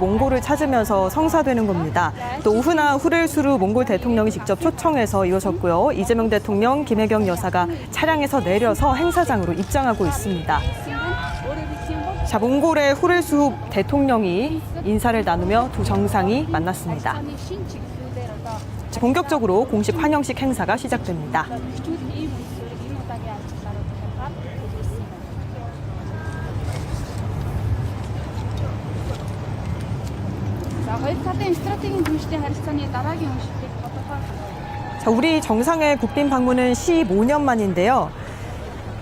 몽골을 찾으면서 성사되는 겁니다. 또 오후나 후렐수루 몽골 대통령이 직접 초청해서 이어졌고요. 이재명 대통령, 김혜경 여사가 차량에서 내려서 행사장으로 입장하고 있습니다. 자, 몽골의 후렐수후 대통령이 인사를 나누며 두 정상이 만났습니다. 본격적으로 공식 환영식 행사가 시작됩니다. 자, 우리 정상의 국빈 방문은 15년 만인데요.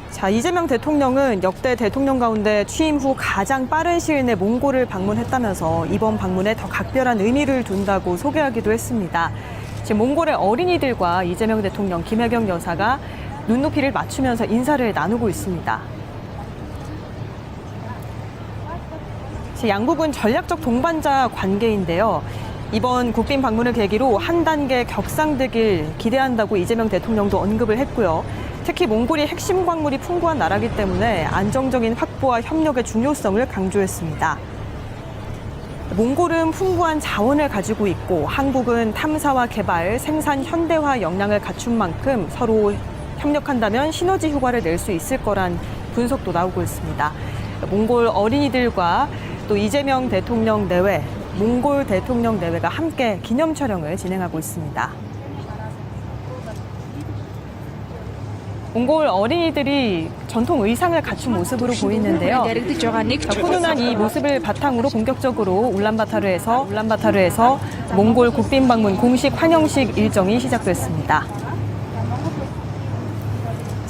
자, 이재명 대통령은 역대 대통령 가운데 취임 후 가장 빠른 시일 내 몽골을 방문했다면서 이번 방문에 더 각별한 의미를 둔다고 소개하기도 했습니다. 지금 몽골의 어린이들과 이재명 대통령, 김혜경 여사가 눈높이를 맞추면서 인사를 나누고 있습니다. 양국은 전략적 동반자 관계인데요. 이번 국빈 방문을 계기로 한 단계 격상되길 기대한다고 이재명 대통령도 언급을 했고요. 특히 몽골이 핵심 광물이 풍부한 나라이기 때문에 안정적인 확보와 협력의 중요성을 강조했습니다. 몽골은 풍부한 자원을 가지고 있고 한국은 탐사와 개발, 생산 현대화 역량을 갖춘 만큼 서로 협력한다면 시너지 효과를 낼 수 있을 거란 분석도 나오고 있습니다. 몽골 어린이들과 또 이재명 대통령 내외, 몽골 대통령 내외가 함께 기념 촬영을 진행하고 있습니다. 몽골 어린이들이 전통 의상을 갖춘 모습으로 보이는데요. 훈훈한 이 모습을 바탕으로 본격적으로 울란바타르에서 몽골 국빈 방문 공식 환영식 일정이 시작됐습니다.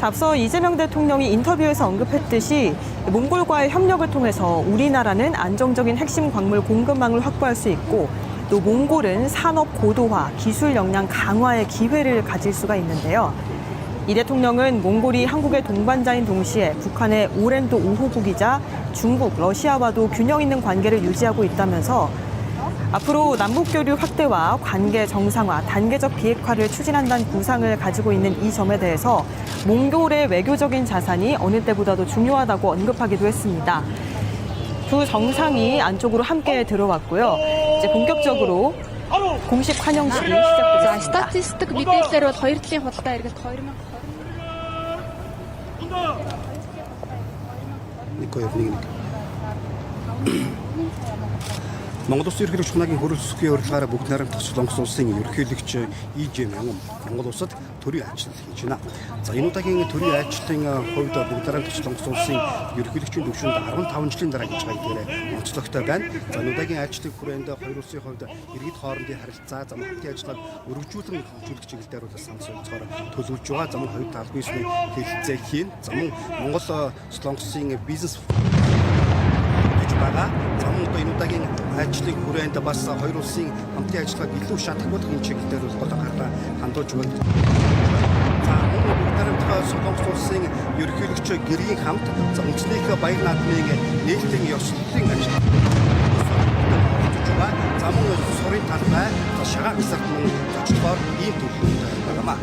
앞서 이재명 대통령이 인터뷰에서 언급했듯이 몽골과의 협력을 통해서 우리나라는 안정적인 핵심 광물 공급망을 확보할 수 있고 또 몽골은 산업 고도화, 기술 역량 강화의 기회를 가질 수가 있는데요. 이 대통령은 몽골이 한국의 동반자인 동시에 북한의 오랜 또 우호국이자 중국, 러시아와도 균형 있는 관계를 유지하고 있다면서 앞으로 남북교류 확대와 관계 정상화, 단계적 비핵화를 추진한다는 구상을 가지고 있는 이 점에 대해서 몽골의 외교적인 자산이 어느 때보다도 중요하다고 언급하기도 했습니다. 두 정상이 안쪽으로 함께 들어왔고요. 이제 본격적으로 공식 환영식이 시작되겠습니다. 스타티스틱 밑에 대로 더 이렇게 왔다 이렇게 더 이러면 Монгол Улсын ерөнхийлөгч хунагийн хөрөлсөхийн урилгаараа бүгд найрамдах Солонгос улсын ерөнхийлөгч Ижемян Монгол улсад төрийн айлчлал хийж байна. За энэ удаагийн төрийн айлчлалын хувьд бүгд найрамдах Солонгос улсын ерөнхийлөгчийн төвшөнд 15 жилийн дараа гэж байгаа дээр онцлогтой байна. За энэ удаагийн айлчлалын хүрээнд хоёр улсын хувьд иргэд хоорондын харилцаа, зам хамтын ажиллагааг өргөжүүлэн хөгжүүлэх чиглэлээр бол санал сонцоор төлөвлөж байгаа. Зам хоёр талбай нийслэлийн хэлэлцээ хийн. За мөн Монгол Солонгосын бизнес байгаа. За мөн энэ удаагийн ажлын хүрээнд бас хоёр улсын хамтын ажиллагааг илүү шатахгүйх энэ чиглэлээр бол гараа хандуулж байна. За мөн бүгд найрамдах Солонгос улсын ерөнхийлөгч гэргийн хамт за үндэснийхээ баяр наадмын нээлтийн ёслолын ажил. За мөн сурын талбай за шагаан гисарт мөн зочлохоор ийм төлөвлөлт байгаамаа.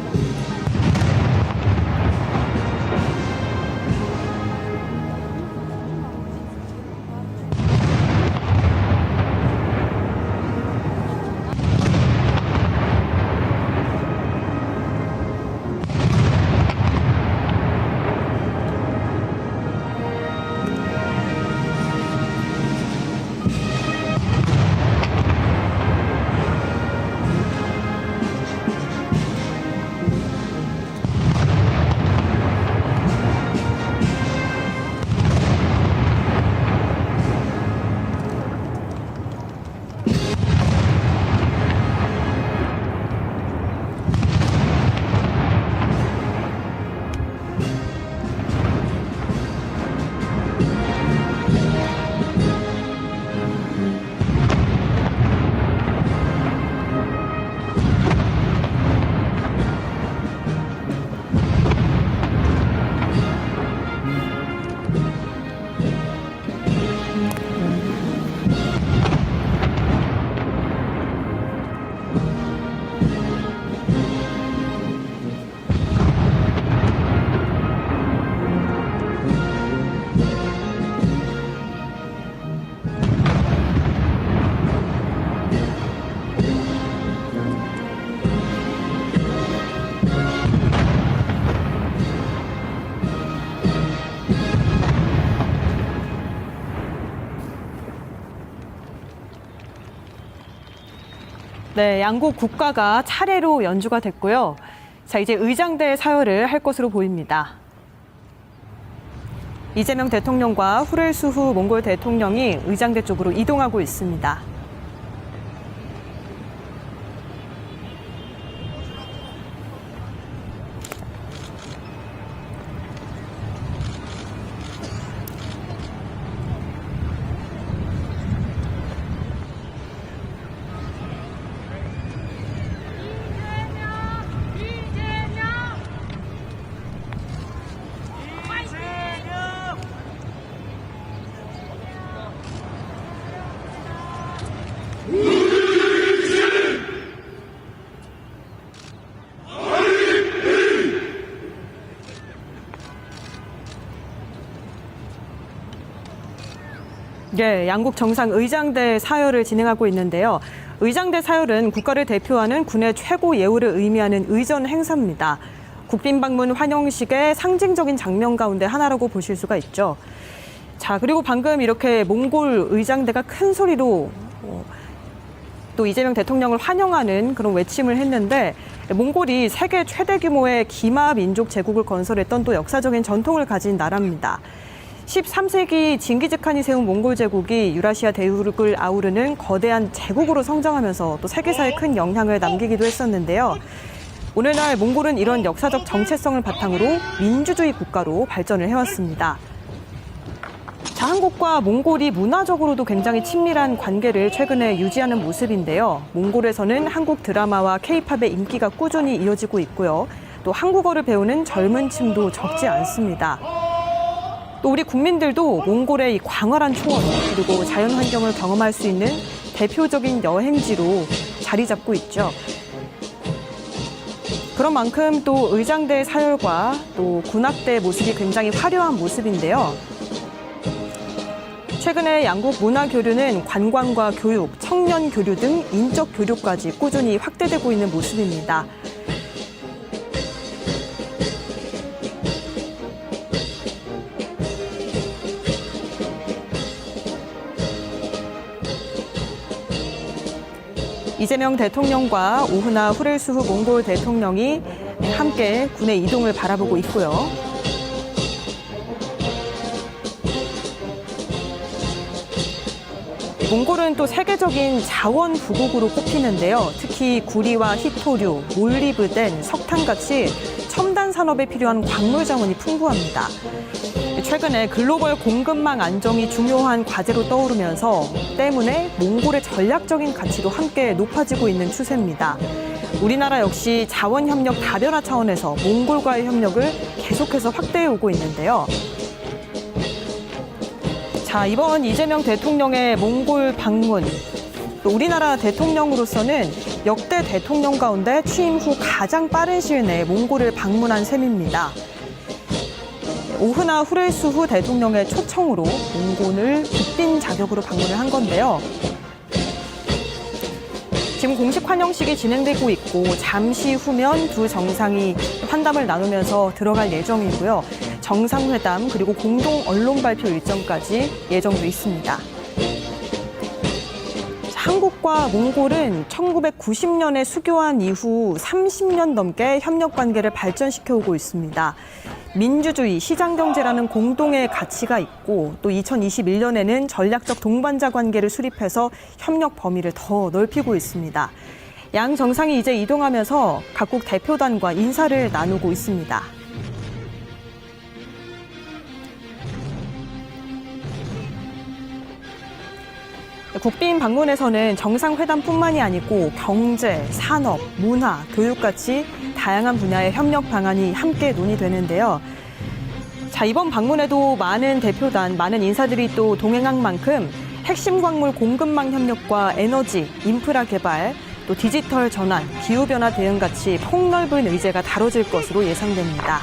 네, 양국 국가가 차례로 연주가 됐고요. 자, 이제 의장대 사열을 할 것으로 보입니다. 이재명 대통령과 후렐수후 몽골 대통령이 의장대 쪽으로 이동하고 있습니다. 네, 양국 정상 의장대 사열을 진행하고 있는데요. 의장대 사열은 국가를 대표하는 군의 최고 예우를 의미하는 의전 행사입니다. 국빈 방문 환영식의 상징적인 장면 가운데 하나라고 보실 수가 있죠. 자, 그리고 방금 이렇게 몽골 의장대가 큰 소리로 또 이재명 대통령을 환영하는 그런 외침을 했는데, 몽골이 세계 최대 규모의 기마 민족 제국을 건설했던 또 역사적인 전통을 가진 나라입니다. 13세기 징기즈칸이 세운 몽골 제국이 유라시아 대륙을 아우르는 거대한 제국으로 성장하면서 또 세계사에 큰 영향을 남기기도 했었는데요. 오늘날 몽골은 이런 역사적 정체성을 바탕으로 민주주의 국가로 발전을 해왔습니다. 자, 한국과 몽골이 문화적으로도 굉장히 친밀한 관계를 최근에 유지하는 모습인데요. 몽골에서는 한국 드라마와 K-팝의 인기가 꾸준히 이어지고 있고요. 또 한국어를 배우는 젊은 층도 적지 않습니다. 또 우리 국민들도 몽골의 이 광활한 초원 그리고 자연 환경을 경험할 수 있는 대표적인 여행지로 자리 잡고 있죠. 그런 만큼 또 의장대 사열과 또 군악대 모습이 굉장히 화려한 모습인데요. 최근에 양국 문화 교류는 관광과 교육, 청년 교류 등 인적 교류까지 꾸준히 확대되고 있는 모습입니다. 이재명 대통령과 오후나 후렐수후 몽골 대통령이 함께 군의 이동을 바라보고 있고요. 몽골은 또 세계적인 자원 부국으로 꼽히는데요. 특히 구리와 히토류, 몰리브덴, 석탄같이 첨단 산업에 필요한 광물 자원이 풍부합니다. 최근에 글로벌 공급망 안정이 중요한 과제로 떠오르면서 때문에 몽골의 전략적인 가치도 함께 높아지고 있는 추세입니다. 우리나라 역시 자원협력 다변화 차원에서 몽골과의 협력을 계속해서 확대해 오고 있는데요. 자, 이번 이재명 대통령의 몽골 방문, 또 우리나라 대통령으로서는 역대 대통령 가운데 취임 후 가장 빠른 시일 내에 몽골을 방문한 셈입니다. 오후나 후렐수후 대통령의 초청으로 몽골을 국빈 자격으로 방문을 한 건데요. 지금 공식 환영식이 진행되고 있고 잠시 후면 두 정상이 환담을 나누면서 들어갈 예정이고요. 정상회담 그리고 공동 언론 발표 일정까지 예정돼 있습니다. 한국과 몽골은 1990년에 수교한 이후 30년 넘게 협력 관계를 발전시켜 오고 있습니다. 민주주의, 시장경제라는 공동의 가치가 있고 또 2021년에는 전략적 동반자 관계를 수립해서 협력 범위를 더 넓히고 있습니다. 양 정상이 이제 이동하면서 각국 대표단과 인사를 나누고 있습니다. 국빈 방문에서는 정상회담뿐만이 아니고 경제, 산업, 문화, 교육같이 다양한 분야의 협력 방안이 함께 논의되는데요. 자, 이번 방문에도 많은 대표단, 많은 인사들이 또 동행한 만큼 핵심 광물 공급망 협력과 에너지, 인프라 개발, 또 디지털 전환, 기후변화 대응 같이 폭넓은 의제가 다뤄질 것으로 예상됩니다.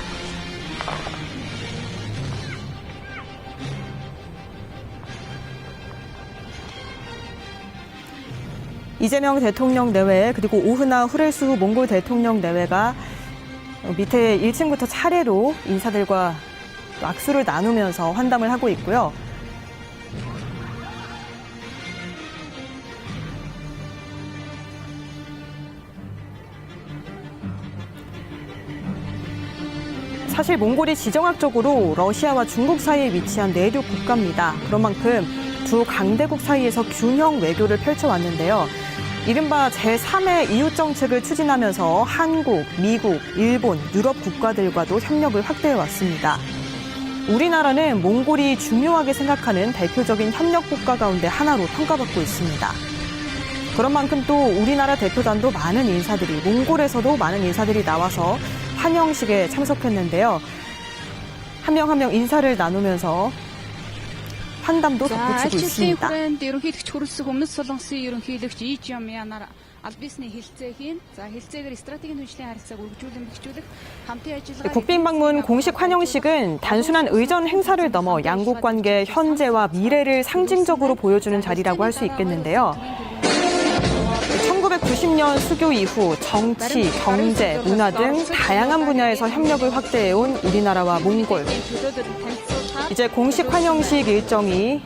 이재명 대통령 내외 그리고 오후나 후렐수후 몽골 대통령 내외가 밑에 1층부터 차례로 인사들과 악수를 나누면서 환담을 하고 있고요. 사실 몽골이 지정학적으로 러시아와 중국 사이에 위치한 내륙 국가입니다. 그런 만큼 두 강대국 사이에서 균형 외교를 펼쳐왔는데요. 이른바 제3의 이웃 정책을 추진하면서 한국, 미국, 일본, 유럽 국가들과도 협력을 확대해왔습니다. 우리나라는 몽골이 중요하게 생각하는 대표적인 협력 국가 가운데 하나로 평가받고 있습니다. 그런 만큼 또 우리나라 대표단도 많은 인사들이, 몽골에서도 많은 인사들이 나와서 환영식에 참석했는데요. 한 명 한 명 인사를 나누면서 환담도 덧붙이고 있습니다. 브랜드 ерөнхийлөгч хөрөлсөх өмнөд солонгосын ерөнхийлөгч 이 점 янаар аль биесний хэлцээ хийн. За хэлцээгээр стратегийн түншлэлийн харилцааг үргэлжлүүлэн бэхжүүлэх хамтын ажиллагаа 국빈 방문 공식 환영식은 단순한 의전 행사를 넘어 양국 관계의 현재와 미래를 상징적으로 보여주는 자리라고 할 수 있겠는데요. 1990년 수교 이후 정치, 경제, 문화 등 다양한 분야에서 협력을 확대해온 우리나라와 몽골. 이제 공식 환영식 일정이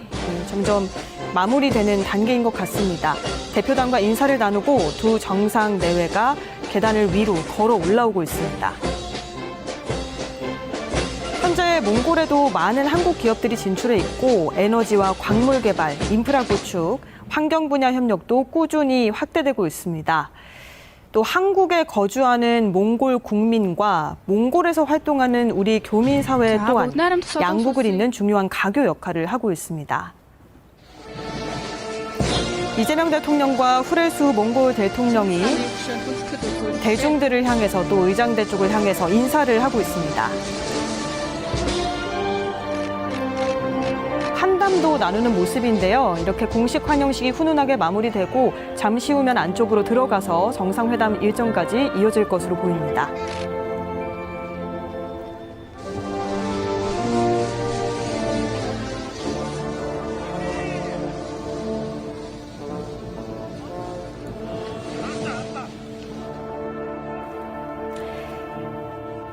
점점 마무리되는 단계인 것 같습니다. 대표단과 인사를 나누고 두 정상 내외가 계단을 위로 걸어 올라오고 있습니다. 현재 몽골에도 많은 한국 기업들이 진출해 있고 에너지와 광물 개발, 인프라 구축, 환경 분야 협력도 꾸준히 확대되고 있습니다. 또 한국에 거주하는 몽골 국민과 몽골에서 활동하는 우리 교민사회 또한 양국을 잇는 중요한 가교 역할을 하고 있습니다. 이재명 대통령과 후레수 몽골 대통령이 대중들을 향해서 또 의장대 쪽을 향해서 인사를 하고 있습니다. 한담도 나누는 모습인데요. 이렇게 공식 환영식이 훈훈하게 마무리되고 잠시 후면 안쪽으로 들어가서 정상회담 일정까지 이어질 것으로 보입니다.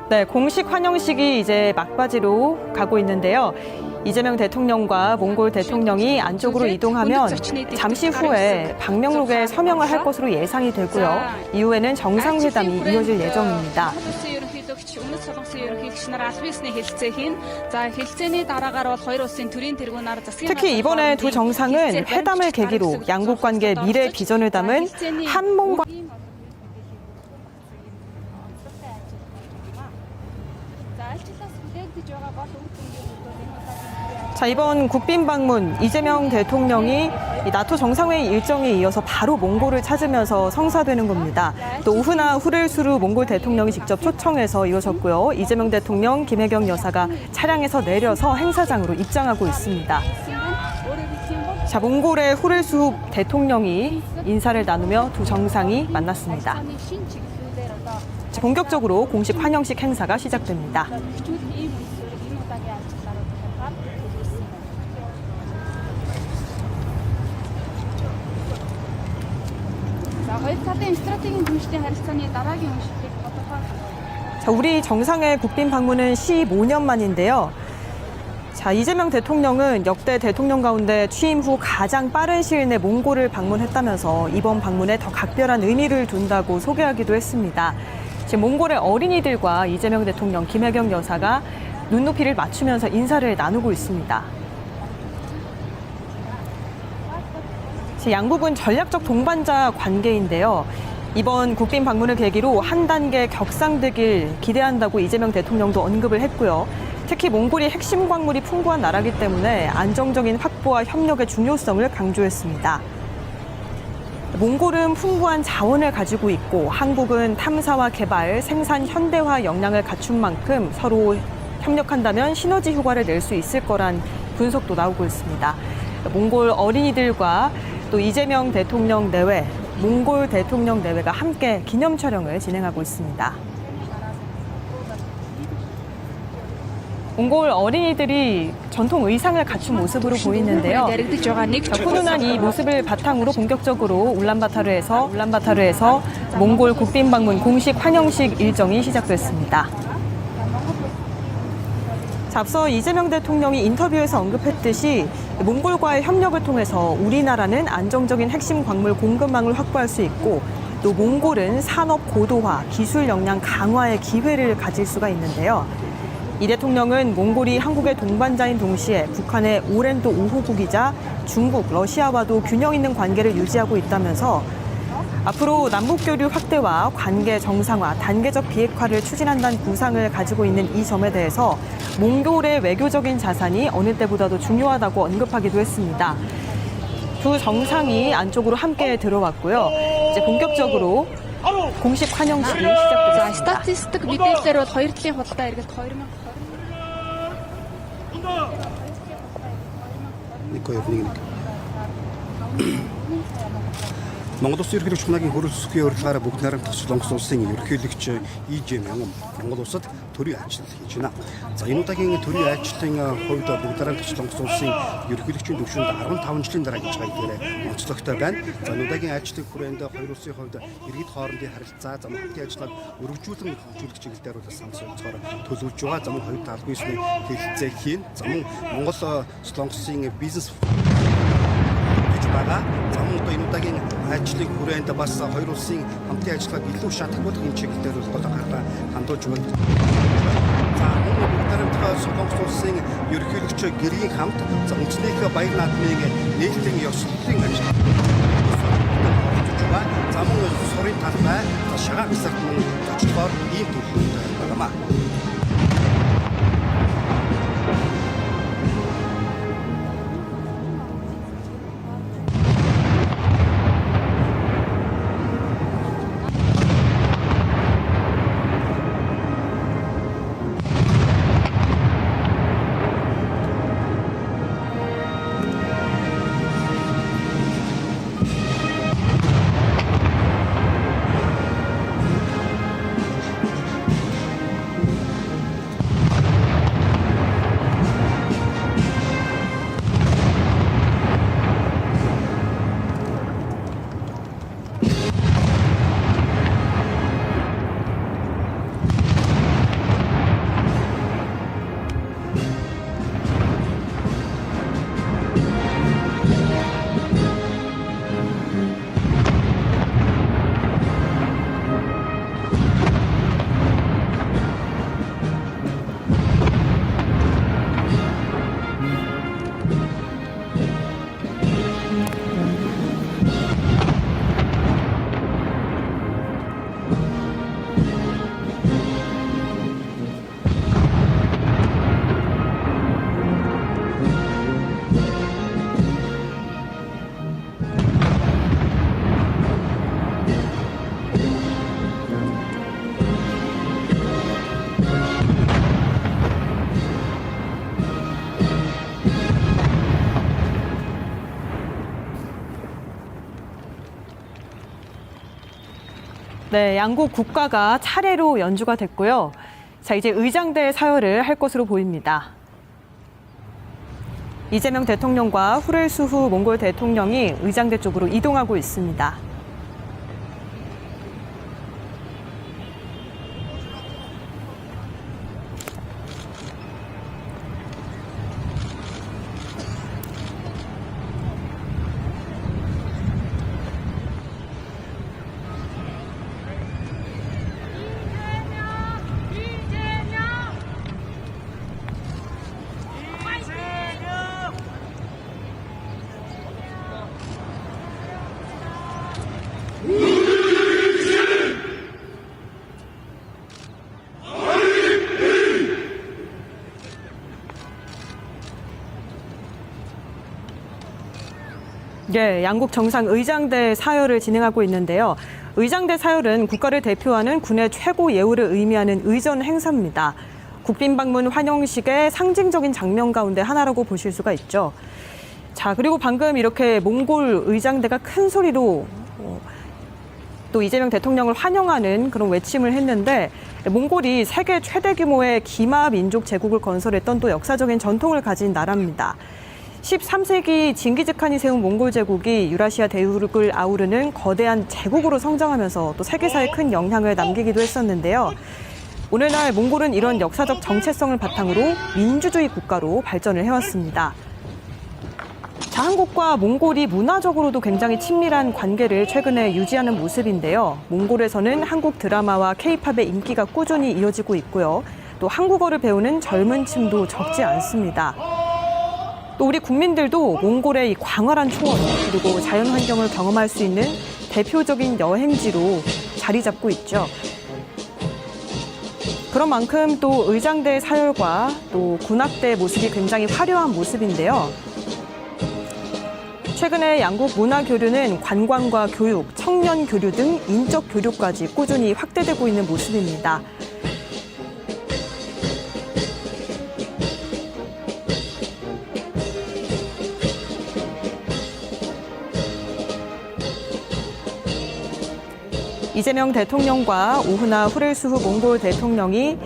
네, 공식 환영식이 이제 막바지로 가고 있는데요. 이재명 대통령과 몽골 대통령이 안쪽으로 이동하면 잠시 후에 방명록에 서명을 할 것으로 예상이 되고요. 이후에는 정상회담이 이어질 예정입니다. 특히 이번에 두 정상은 회담을 계기로 양국 관계의 미래 비전을 담은 한몽과 자, 이번 국빈 방문 이재명 대통령이 나토 정상회의 일정에 이어서 바로 몽골을 찾으면서 성사되는 겁니다. 또 오후나 후레수루 몽골 대통령이 직접 초청해서 이어졌고요. 이재명 대통령, 김혜경 여사가 차량에서 내려서 행사장으로 입장하고 있습니다. 자, 몽골의 후레수 대통령이 인사를 나누며 두 정상이 만났습니다. 자, 본격적으로 공식 환영식 행사가 시작됩니다. 자, 우리 정상의 국빈 방문은 15년 만인데요. 자, 이재명 대통령은 역대 대통령 가운데 취임 후 가장 빠른 시일 내 몽골을 방문했다면서 이번 방문에 더 각별한 의미를 둔다고 소개하기도 했습니다. 지금 몽골의 어린이들과 이재명 대통령, 김혜경 여사가 눈높이를 맞추면서 인사를 나누고 있습니다. 양국은 전략적 동반자 관계인데요. 이번 국빈 방문을 계기로 한 단계 격상되길 기대한다고 이재명 대통령도 언급을 했고요. 특히 몽골이 핵심 광물이 풍부한 나라이기 때문에 안정적인 확보와 협력의 중요성을 강조했습니다. 몽골은 풍부한 자원을 가지고 있고 한국은 탐사와 개발, 생산 현대화 역량을 갖춘 만큼 서로 협력한다면 시너지 효과를 낼 수 있을 거란 분석도 나오고 있습니다. 몽골 어린이들과 또 이재명 대통령 내외, 몽골 대통령 내외가 함께 기념 촬영을 진행하고 있습니다. 몽골 어린이들이 전통 의상을 갖춘 모습으로 보이는데요. 훈훈한 이 모습을 바탕으로 본격적으로 울란바타르에서 몽골 국빈 방문 공식 환영식 일정이 시작됐습니다. 앞서 이재명 대통령이 인터뷰에서 언급했듯이 몽골과의 협력을 통해서 우리나라는 안정적인 핵심 광물 공급망을 확보할 수 있고 또 몽골은 산업 고도화, 기술 역량 강화의 기회를 가질 수가 있는데요. 이 대통령은 몽골이 한국의 동반자인 동시에 북한의 오랜 또 우호국이자 중국, 러시아와도 균형 있는 관계를 유지하고 있다면서 앞으로 남북교류 확대와 관계 정상화, 단계적 비핵화를 추진한다는 구상을 가지고 있는 이 점에 대해서 몽골의 외교적인 자산이 어느 때보다도 중요하다고 언급하기도 했습니다. 두 정상이 안쪽으로 함께 들어왔고요. 이제 본격적으로 공식 환영식이 За 시작되겠습니다. статистик мэдээлэлээр бол 2 жилийн хугацаа эргээд 2020 Монгол Улсын ерөнхий чухлагийн хөрөлсөхийн урилгаараа бүгд найрамдах Солонгос улсын ерөнхийлөгч Ижэ Мянган Монгол улсад төрийн айлчлал хийж байна. За энэ удаагийн төрийн айлчлалын хувьд бүгд найрамдах Солонгос улсын ерөнхийлөгчийн төвшөнд 15 жилийн дараа гэж хайдгаараа онцлогтой байна. За энэ удаагийн айлчлалын хүрээнд хоёр улсын хувьд иргэд хоорондын харилцаа, зам хамтын ажиллагааг өргөжүүлэн хөгжүүлэх чиглэлээр бол санал солилцохоор төлөвлөж байгаа. За мөн хоёр талгүй хэлэлцээ хийн. За мөн Монгол Солонгосын бизнес байгаа. За мөн одоо энэ удаагийн ажлын хүрээнд бас хоёр улсын хамтын ажиллагааг илүү шатахгүйх энэ чиглэлээр бол гараа хандуулж байна. За мөн бүгд найрамдах Солонгос улсын ерөнхийлөгч гэргийн хамт за үндэснийхээ баяр наадмын нээлтийн ёслолын ажил. За мөн сурын талбай, за шагаан хэсэгт мөн зочлохоор ийм төлөвлөлт байна. 네, 양국 국가가 차례로 연주가 됐고요. 자, 이제 의장대 사열을 할 것으로 보입니다. 이재명 대통령과 후렐수후 몽골 대통령이 의장대 쪽으로 이동하고 있습니다. 네, 양국 정상 의장대 사열을 진행하고 있는데요. 의장대 사열은 국가를 대표하는 군의 최고 예우를 의미하는 의전 행사입니다. 국빈 방문 환영식의 상징적인 장면 가운데 하나라고 보실 수가 있죠. 자, 그리고 방금 이렇게 몽골 의장대가 큰 소리로 또 이재명 대통령을 환영하는 그런 외침을 했는데 몽골이 세계 최대 규모의 기마 민족 제국을 건설했던 또 역사적인 전통을 가진 나라입니다. 13세기 징기즈칸이 세운 몽골 제국이 유라시아 대륙을 아우르는 거대한 제국으로 성장하면서 또 세계사에 큰 영향을 남기기도 했었는데요. 오늘날 몽골은 이런 역사적 정체성을 바탕으로 민주주의 국가로 발전을 해왔습니다. 자, 한국과 몽골이 문화적으로도 굉장히 친밀한 관계를 최근에 유지하는 모습인데요. 몽골에서는 한국 드라마와 K-팝의 인기가 꾸준히 이어지고 있고요. 또 한국어를 배우는 젊은 층도 적지 않습니다. 또 우리 국민들도 몽골의 이 광활한 초원 그리고 자연 환경을 경험할 수 있는 대표적인 여행지로 자리 잡고 있죠. 그런 만큼 또 의장대의 사열과 또 군악대의 모습이 굉장히 화려한 모습인데요. 최근에 양국 문화교류는 관광과 교육, 청년 교류 등 인적 교류까지 꾸준히 확대되고 있는 모습입니다. 이재명 대통령과 오후나 후렐수후 몽골 대통령이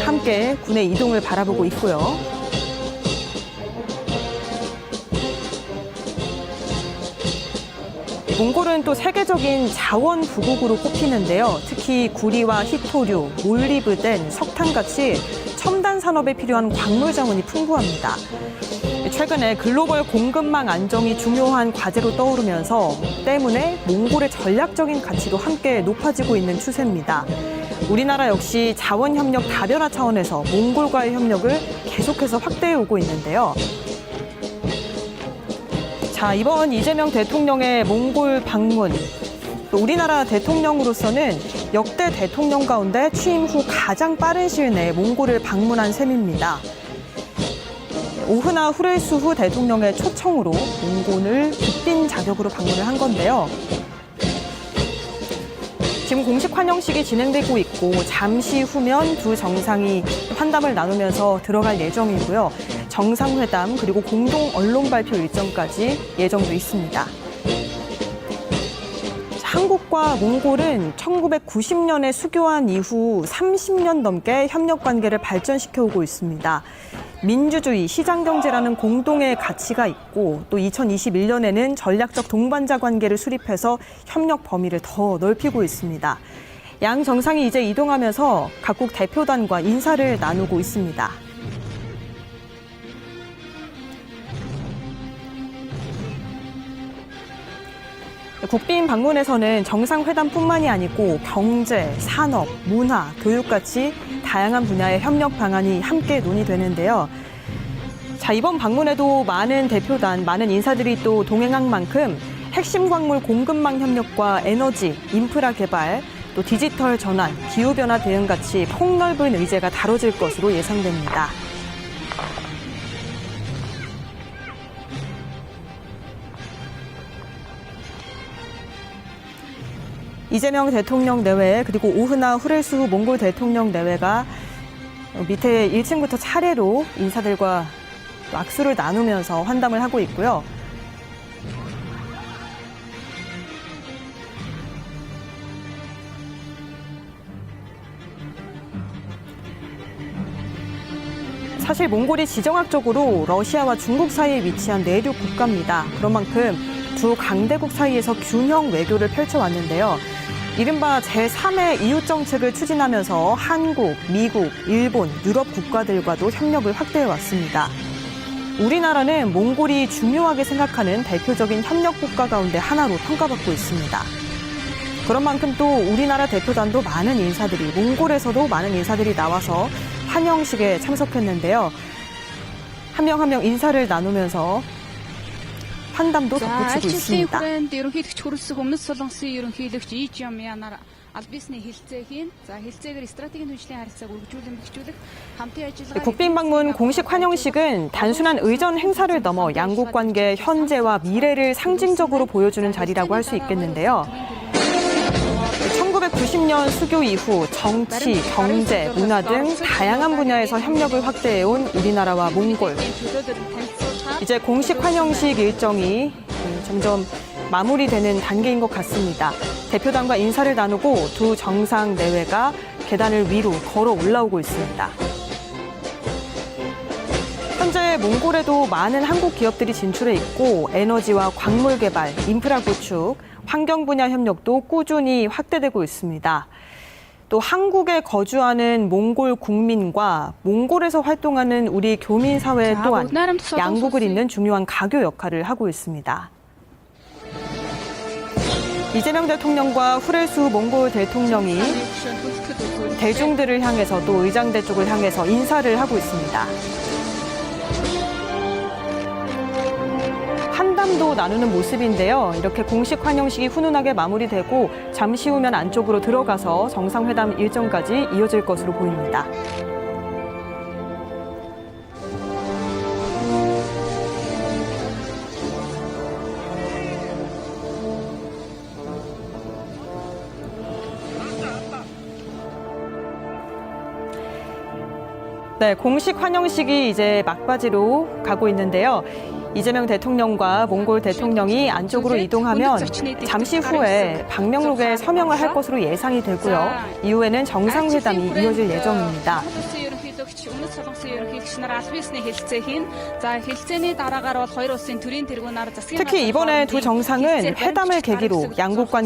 함께 군의 이동을 바라보고 있고요. 몽골은 또 세계적인 자원 부국으로 꼽히는데요. 특히 구리와 희토류, 몰리브덴, 석탄같이 첨단 산업에 필요한 광물 자원이 풍부합니다. 최근에 글로벌 공급망 안정이 중요한 과제로 떠오르면서 때문에 몽골의 전략적인 가치도 함께 높아지고 있는 추세입니다. 우리나라 역시 자원협력 다변화 차원에서 몽골과의 협력을 계속해서 확대해 오고 있는데요. 자, 이번 이재명 대통령의 몽골 방문, 또 우리나라 대통령으로서는 역대 대통령 가운데 취임 후 가장 빠른 시일 내에 몽골을 방문한 셈입니다. 오후나 후렐수후 대통령의 초청으로 몽골을 국빈 자격으로 방문을 한 건데요. 지금 공식 환영식이 진행되고 있고 잠시 후면 두 정상이 환담을 나누면서 들어갈 예정이고요. 정상회담 그리고 공동 언론 발표 일정까지 예정돼 있습니다. 한국과 몽골은 1990년에 수교한 이후 30년 넘게 협력 관계를 발전시켜 오고 있습니다. 민주주의, 시장경제라는 공동의 가치가 있고 또 2021년에는 전략적 동반자 관계를 수립해서 협력 범위를 더 넓히고 있습니다. 양 정상이 이제 이동하면서 각국 대표단과 인사를 나누고 있습니다. 국빈 방문에서는 정상회담뿐만이 아니고 경제, 산업, 문화, 교육같이 다양한 분야의 협력 방안이 함께 논의되는데요. 자, 이번 방문에도 많은 대표단, 많은 인사들이 또 동행한 만큼 핵심 광물 공급망 협력과 에너지, 인프라 개발, 또 디지털 전환, 기후변화 대응 같이 폭넓은 의제가 다뤄질 것으로 예상됩니다. 이재명 대통령 내외 그리고 오후나 후렐수후 몽골 대통령 내외가 밑에 1층부터 차례로 인사들과 악수를 나누면서 환담을 하고 있고요. 사실 몽골이 지정학적으로 러시아와 중국 사이에 위치한 내륙 국가입니다. 그런 만큼 두 강대국 사이에서 균형 외교를 펼쳐왔는데요. 이른바 제3의 이웃 정책을 추진하면서 한국, 미국, 일본, 유럽 국가들과도 협력을 확대해왔습니다. 우리나라는 몽골이 중요하게 생각하는 대표적인 협력 국가 가운데 하나로 평가받고 있습니다. 그런 만큼 또 우리나라 대표단도 많은 인사들이, 몽골에서도 많은 인사들이 나와서 환영식에 참석했는데요. 한 명 한 명 인사를 나누면서 환담도 덧붙이고 있습니다. ерөнхийлөгч хүрэлцэх өмнөд Солонгосын ерөнхийлөгч Lee Jae-myung-аар аль биесний хэлцээ хийн. За хэлцээгээр стратегийн түвшлийн харилцааг үргэлжлүүлэн бэхжүүлэх хамтын ажиллагаа 국빈 방문 공식 환영식은 단순한 의전 행사를 넘어 양국 관계의 현재와 미래를 상징적으로 보여주는 자리라고 할 수 있겠는데요. 1990년 수교 이후 정치, 경제, 문화 등 다양한 분야에서 협력을 확대해온 우리나라와 몽골. 이제 공식 환영식 일정이 점점 마무리되는 단계인 것 같습니다. 대표단과 인사를 나누고 두 정상 내외가 계단을 위로 걸어 올라오고 있습니다. 현재 몽골에도 많은 한국 기업들이 진출해 있고 에너지와 광물 개발, 인프라 구축, 환경 분야 협력도 꾸준히 확대되고 있습니다. 또 한국에 거주하는 몽골 국민과 몽골에서 활동하는 우리 교민사회 또한 양국을 잇는 중요한 가교 역할을 하고 있습니다. 이재명 대통령과 후레수 몽골 대통령이 대중들을 향해서 또 의장대 쪽을 향해서 인사를 하고 있습니다. 한담도 나누는 모습인데요. 이렇게 공식 환영식이 훈훈하게 마무리되고 잠시 후면 안쪽으로 들어가서 정상회담 일정까지 이어질 것으로 보입니다. 네, 공식 환영식이 이제 막바지로 가고 있는데요. 이재명 대통령과 몽골 대통령이 안쪽으로 이동하면 잠시 후에 방명록에 서명을 할 것으로 예상이 되고요. 이후에는 정상회담이 이어질 예정입니다. 특히 이번에 두 정상은 회담을 계기로 양국 관계